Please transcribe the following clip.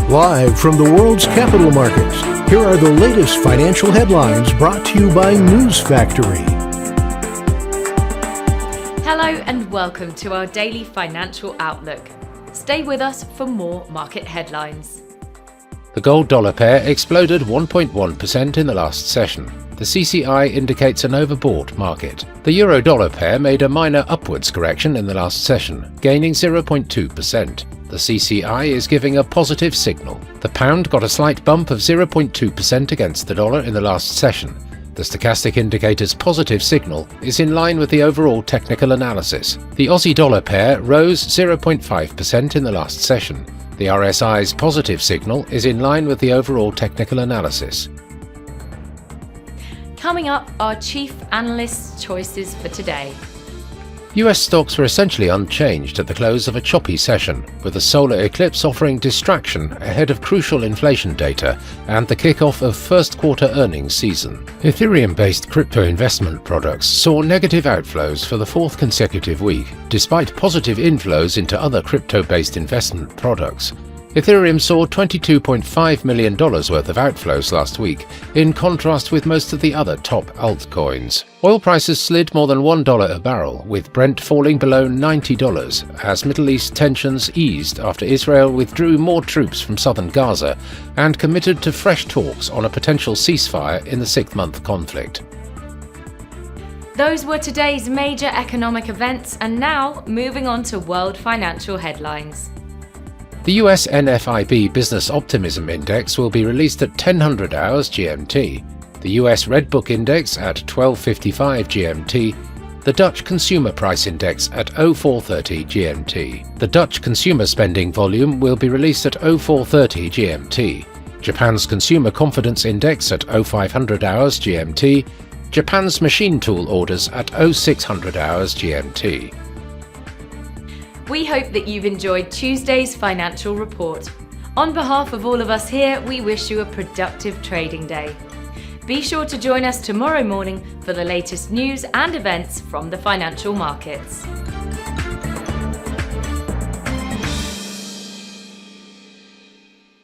Live from the world's capital markets, here are the latest financial headlines brought to you by News Factory. Hello and welcome to our daily financial outlook. Stay with us for more market headlines. The gold-dollar pair exploded 1.1% in the last session. The CCI indicates an overbought market. The euro-dollar pair made a minor upwards correction in the last session, gaining 0.2%. The CCI is giving a positive signal. The pound got a slight bump of 0.2% against the dollar in the last session. The stochastic indicator's positive signal is in line with the overall technical analysis. The Aussie-dollar pair rose 0.5% in the last session. The RSI's positive signal is in line with the overall technical analysis. Coming up, our chief analyst's choices for today. US stocks were essentially unchanged at the close of a choppy session, with the solar eclipse offering distraction ahead of crucial inflation data and the kick-off of first quarter earnings season. Ethereum-based crypto investment products saw negative outflows for the fourth consecutive week, despite positive inflows into other crypto-based investment products. Ethereum saw $22.5 million worth of outflows last week, in contrast with most of the other top altcoins. Oil prices slid more than $1 a barrel, with Brent falling below $90 as Middle East tensions eased after Israel withdrew more troops from southern Gaza and committed to fresh talks on a potential ceasefire in the sixth-month conflict. Those were today's major economic events, and now moving on to world financial headlines. The US NFIB Business Optimism Index will be released at 10:00 hours GMT, the US Redbook Index at 12:55 GMT, the Dutch Consumer Price Index at 04:30 GMT. The Dutch Consumer Spending Volume will be released at 04:30 GMT, Japan's Consumer Confidence Index at 0500 hours GMT, Japan's Machine Tool Orders at 0600 hours GMT. We hope that you've enjoyed Tuesday's financial report. On behalf of all of us here, we wish you a productive trading day. Be sure to join us tomorrow morning for the latest news and events from the financial markets.